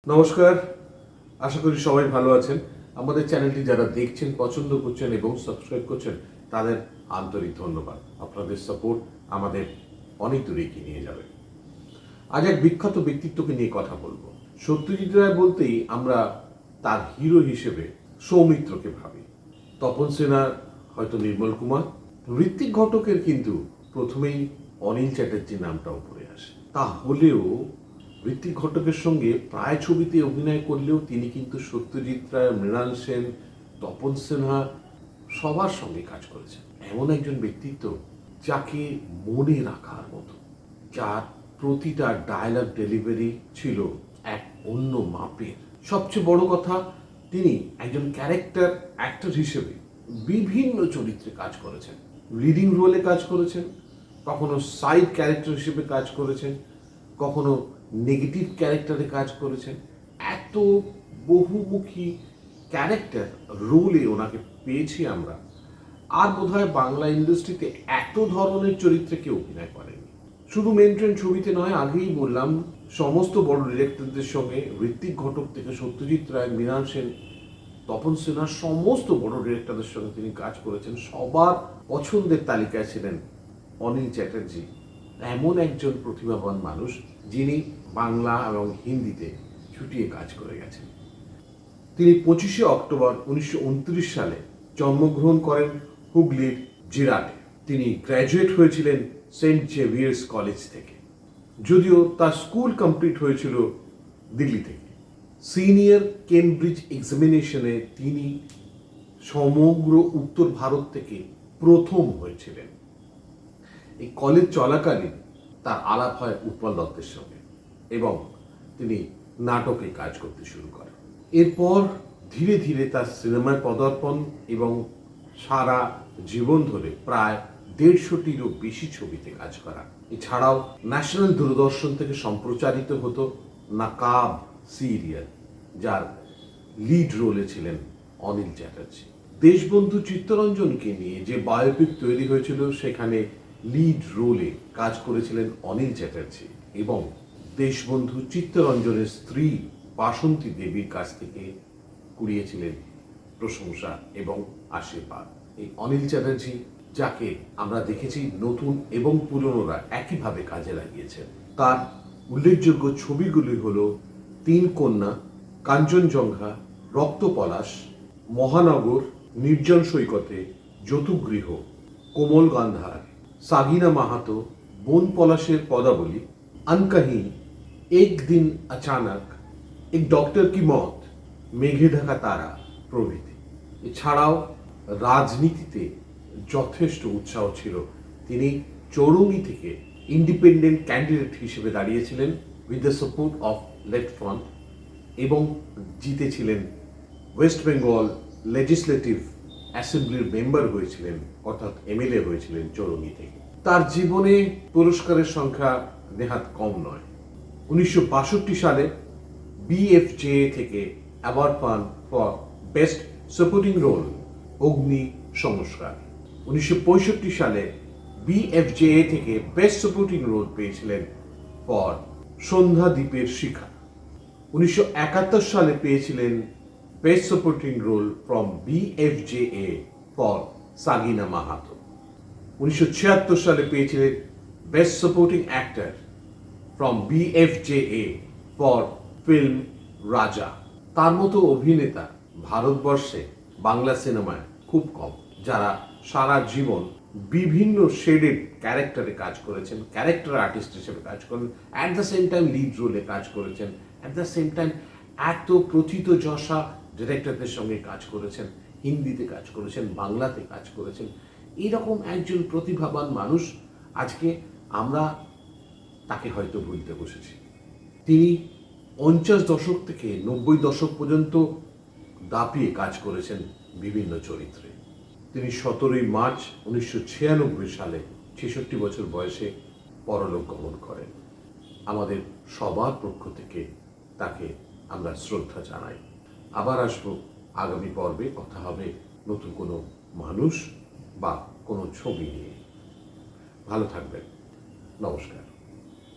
নমস্কার, আশা করি সবাই ভালো আছেন। আমাদের চ্যানেলটি যারা দেখছেন, পছন্দ করছেন এবং সাবস্ক্রাইব করছেন তাদের আন্তরিক ধন্যবাদ। আপনাদের সাপোর্ট আমাদের অনেক দূরে এগিয়ে নিয়ে যাবে। আজ এক বিখ্যাত ব্যক্তিত্বকে নিয়ে কথা বলবো। সত্যজিৎ রায় বলতেই আমরা তার হিরো হিসেবে সৌমিত্রকে ভাবি। তপন সেনার হয়তো নির্মল কুমার, ঋত্বিক ঘটকের কিন্তু প্রথমেই অনিল চ্যাটার্জি নামটা উপরে আসে। তাহলেও ঋত্বিক ঘটকের সঙ্গে প্রায় ছবিতে অভিনয় করলেও তিনি কিন্তু সত্যজিৎ রায়, মৃণাল সেন, তপন সিনহা সবার সঙ্গে কাজ করেছেন। এমন একজন ব্যক্তিত্ব যাকে মনে রাখার মতো, যার প্রতিটা ডায়লগ ডেলিভারি ছিল এক অন্য মাপের। সবচেয়ে বড় কথা, তিনি একজন ক্যারেক্টার অ্যাক্টর হিসেবে বিভিন্ন চরিত্রে কাজ করেছেন। লিডিং রোলে কাজ করেছেন, কখনো সাইড ক্যারেক্টার হিসেবে কাজ করেছেন, কখনো নেগেটিভ ক্যারেক্টারে কাজ করেছেন। এত বহুমুখী ক্যারেক্টার রোলে ওনাকে পেয়েছি আমরা। আর বোধহয় বাংলা ইন্ডাস্ট্রিতে এত ধরনের চরিত্রে কেউ অভিনয় করেনি। শুধু মেন ট্রেন ছবিতে নয়, আগেই বললাম সমস্ত বড় ডিরেক্টরদের সঙ্গে, ঋত্বিক ঘটক থেকে সত্যজিৎ রায়, মৃণাল সেন, তপন সিনহা সমস্ত বড় ডিরেক্টরদের সঙ্গে তিনি কাজ করেছেন। সবার পছন্দের তালিকায় ছিলেন অনিল চ্যাটার্জি। এমন একজন প্রতিভাবান মানুষ যিনি বাংলা এবং হিন্দিতে ছুটিয়ে কাজ করে গেছেন। তিনি 25শে অক্টোবর 1929 সালে জন্মগ্রহণ করেন হুগলির জিরাটে। তিনি গ্র্যাজুয়েট হয়েছিলেন সেন্ট জেভিয়ার্স কলেজ থেকে, যদিও তার স্কুল কমপ্লিট হয়েছিল দিল্লি থেকে। সিনিয়র কেমব্রিজ এক্সামিনেশনে তিনি সমগ্র উত্তর ভারত থেকে প্রথম হয়েছিলেন। এই কলেজ চলাকালীন তার আলাপ হয় উৎপল দত্তের সঙ্গে এবং তিনি নাটকে কাজ করতে শুরু করেন। এরপর ধীরে ধীরে তার সিনেমায় পদার্পণ এবং সারা জীবন ধরে প্রায় 150টিরও বেশি ছবিতে কাজ করা। এছাড়াও ন্যাশনাল দূরদর্শন থেকে সম্প্রচারিত হতো নাকাব সিরিয়াল, যার লিড রোলে ছিলেন অনিল চ্যাটার্জি। দেশবন্ধু চিত্তরঞ্জনকে নিয়ে যে বায়োপিক তৈরি হয়েছিল, সেখানে লিড রোলে কাজ করেছিলেন অনিল চ্যাটার্জি এবং দেশবন্ধু চিত্তরঞ্জনের স্ত্রী বাসন্তী দেবীর কাছ থেকে কুড়িয়েছিলেন প্রশংসা এবং আশীর্বাদ। এই অনিল চ্যাটার্জি, যাকে আমরা দেখেছি নতুন এবং পুরনোরা একইভাবে কাজে লাগিয়েছেন। তার উল্লেখযোগ্য ছবিগুলি হল তিন কন্যা, কাঞ্চনজঙ্ঘা, রক্তপলাশ, মহানগর, নির্জন সৈকতে, যতুগৃহ, কোমল গান্ধার, সাগিনা মাহাতো, বন পলাশের পদাবলী, আনকাহি, এক দিন আচানক, এক ডক্টর কি মত, মেঘে ঢাকা তারা প্রভৃতি। এছাড়াও রাজনীতিতে যথেষ্ট উৎসাহ ছিল। তিনি চৌরঙ্গি থেকে ইন্ডিপেন্ডেন্ট ক্যান্ডিডেট হিসেবে দাঁড়িয়েছিলেন with the support of left front এবং জিতেছিলেন। ওয়েস্ট বেঙ্গল লেজিসলেটিভ অ্যাসেম্বলির মেম্বার হয়েছিলেন, অর্থাৎ এমএলএ হয়েছিলেন চৌরঙ্গি থেকে। তার জীবনে পুরস্কারের সংখ্যা নেহাত কম নয়। 1962 সালে BFJA থেকে অ্যাওয়ার্ড পান ফর বেস্ট সাপোর্টিং রোল অগ্নি সংস্কার। 1965 সালে BFJA থেকে বেস্ট সাপোর্টিং রোল পেয়েছিলেন ফর সন্ধ্যা দ্বীপের শিখা। 1971 সালে পেয়েছিলেন best supporting role from BFJA for Sagina Mahato. 1976 সালে পেয়েছিলেন best supporting actor from BFJA for film Raja. তার মতো অভিনেতা ভারতবর্ষে বাংলা সিনেমায় খুব কম, যারা সারা জীবন বিভিন্ন শেডেড ক্যারেক্টারে কাজ করেছেন, ক্যারেক্টার আর্টিস্ট হিসেবে কাজ করেন, at the same time lead রোলে কাজ করেছেন, অ্যাট দ্য সেম টাইম এত প্রথিতযশা ডিরেক্টরদের সঙ্গে কাজ করেছেন, হিন্দিতে কাজ করেছেন, বাংলাতে কাজ করেছেন। এইরকম একজন প্রতিভাবান মানুষ, আজকে আমরা তাকে হয়তো ভুলতে বসেছি। তিনি 50 দশক থেকে 90 দশক পর্যন্ত দাপিয়ে কাজ করেছেন বিভিন্ন চরিত্রে। তিনি 17 মার্চ 1996 সালে 66 বছর বয়সে পরলোক গমন করেন। আমাদের সবার পক্ষ থেকে তাকে আমরা শ্রদ্ধা জানাই। আবার আসবো আগামী পর্বে, কথা হবে নতুন কোনো মানুষ বা কোনো ছবি নিয়ে। ভালো থাকবেন। নমস্কার।